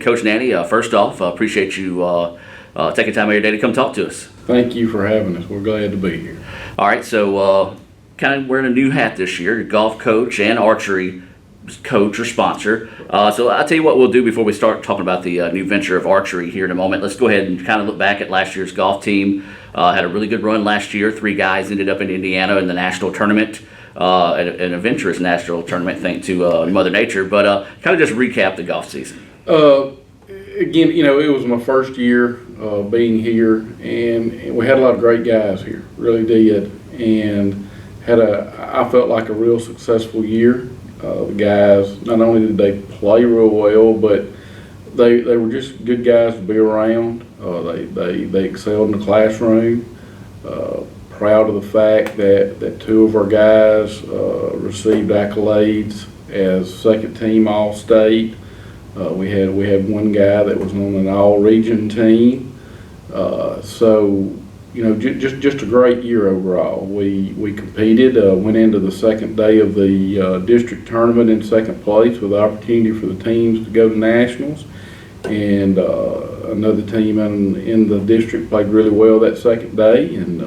Coach Nanney, first off, appreciate you taking time out of your day to come talk to us. Thank you for having us. We're glad to be here. All right, so kind of wearing a new hat this year, golf coach and archery coach or sponsor. So I'll tell you what we'll do before we start talking about the new venture of archery here in a moment. Let's go ahead and kind of look back at last year's golf team. Had a really good run last year. 3 guys ended up in Indiana in the national tournament. An adventurous national tournament, thanks to Mother Nature. But kind of just recap the golf season. Again, it was my first year being here, and we had a lot of great guys here, really did, and I felt like a real successful year. The guys, not only did they play real well, but they were just good guys to be around. They excelled in the classroom. Proud of the fact that 2 of our guys received accolades as second team All-State. We had 1 guy that was on an all-region team. So just a great year overall. We competed, went into the second day of the district tournament in second place with the opportunity for the teams to go to nationals. And another team in the district played really well that second day and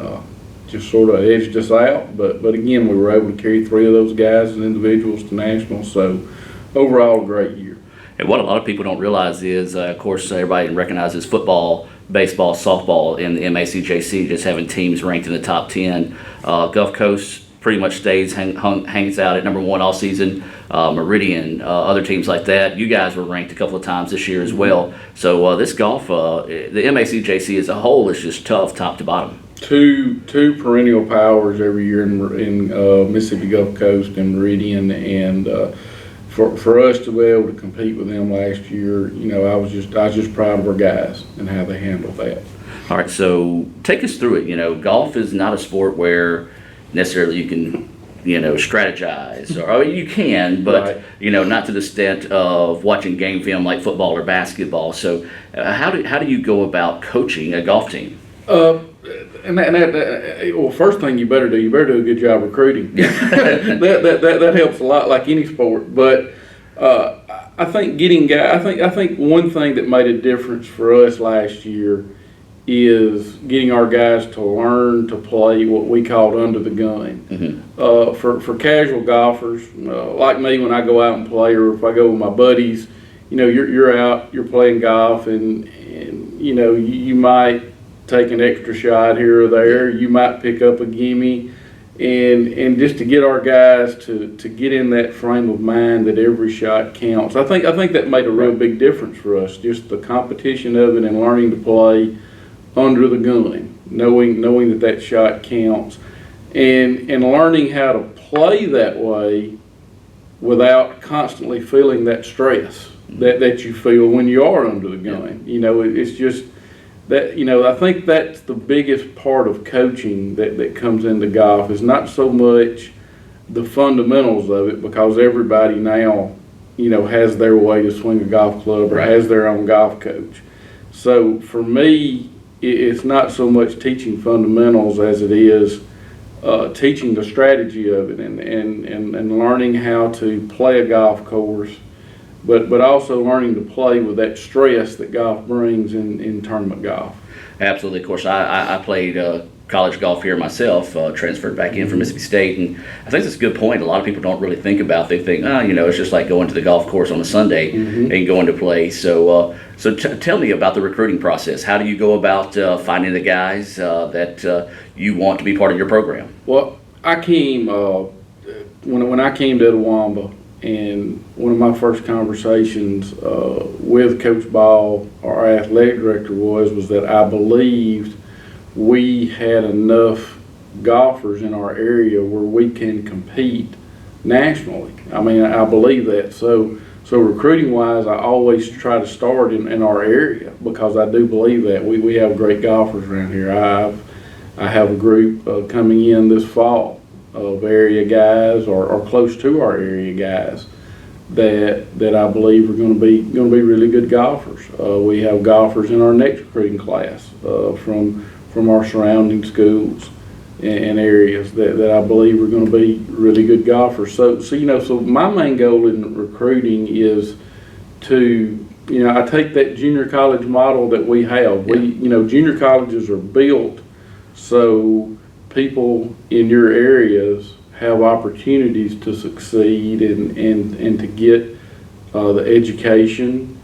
just sort of edged us out. But again, we were able to carry 3 of those guys as individuals to nationals. So overall, a great year. And what a lot of people don't realize is, of course, everybody recognizes football, baseball, softball in the MACJC, just having teams ranked in the top 10. Gulf Coast pretty much hangs out at number 1 all season. Meridian, other teams like that. You guys were ranked a couple of times this year as well. So this golf, the MACJC as a whole is just tough, top to bottom. Two perennial powers every year in Mississippi Gulf Coast and Meridian, and for us to be able to compete with them last year, I was just proud of our guys and how they handled that. All right, so take us through it. Golf is not a sport where necessarily you can, strategize, or you can, but right. Not to the extent of watching game film like football or basketball. So, how do you go about coaching a golf team? Well, first thing you better do a good job recruiting. that helps a lot, like any sport. But I think getting guys. I think one thing that made a difference for us last year is getting our guys to learn to play what we called under the gun. Mm-hmm. For casual golfers like me, when I go out and play, or if I go with my buddies, you're out, you're playing golf, and you might take an extra shot here or there. You might pick up a gimme, and just to get our guys to get in that frame of mind that every shot counts. I think that made a real big difference for us. Just the competition of it and learning to play under the gun, knowing that shot counts, and learning how to play that way without constantly feeling that stress that you feel when you are under the gun. It's just that, I think that's the biggest part of coaching that comes into golf, is not so much the fundamentals of it, because everybody now, has their way to swing a golf club or has their own golf coach. So for me, it's not so much teaching fundamentals as it is teaching the strategy of it and learning how to play a golf course, but also learning to play with that stress that golf brings in tournament golf. Absolutely. Of course, I played college golf here myself, transferred back in from Mississippi State, and I think that's a good point. A lot of people don't really think about. They think, it's just like going to the golf course on a Sunday and going to play. So tell me about the recruiting process. How do you go about finding the guys that you want to be part of your program? Well, I came when I came to Etowamba, and one of my first conversations with Coach Ball, our athletic director, was that I believed we had enough golfers in our area where we can compete nationally. I mean, I believe that. So recruiting wise, I always try to start in our area, because I do believe that we have great golfers around here. I have a group coming in this fall of area guys or close to our area guys that I believe are going to be really good golfers. We have golfers in our next recruiting class from our surrounding schools and areas that I believe are going to be really good golfers. So my main goal in recruiting is to I take that junior college model that we have. Junior colleges are built so people in your areas have opportunities to succeed and to get the education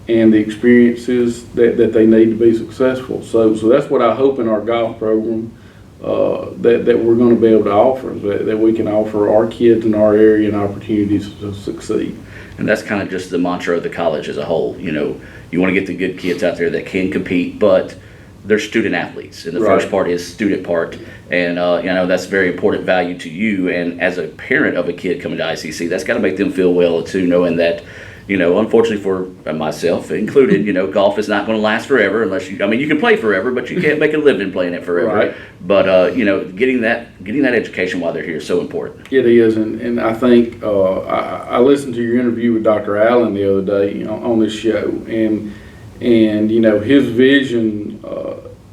and the experiences that they need to be successful. So that's what I hope in our golf program that we're going to be able to offer, that we can offer our kids in our area an opportunities to succeed. And that's kind of just the mantra of the college as a whole. You want to get the good kids out there that can compete, but they're student athletes, and the Right. first part is student part, and that's very important value to you. And as a parent of a kid coming to ICC, that's got to make them feel well too, knowing that, unfortunately for myself included, golf is not going to last forever unless you can play forever, but you can't make a living playing it forever. Right. But getting that education while they're here is so important. It is, and I think I listened to your interview with Dr. Allen the other day on this show, and his vision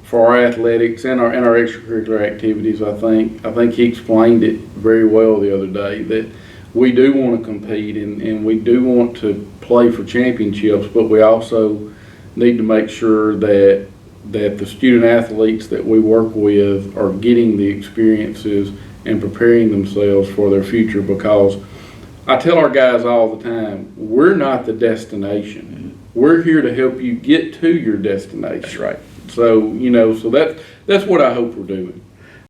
for our athletics and our extracurricular activities. I think he explained it very well the other day, that we do want to compete and we do want to play for championships, but we also need to make sure that the student athletes that we work with are getting the experiences and preparing themselves for their future, because I tell our guys all the time, we're not the destination. We're here to help you get to your destination. That's right. So, so that's what I hope we're doing.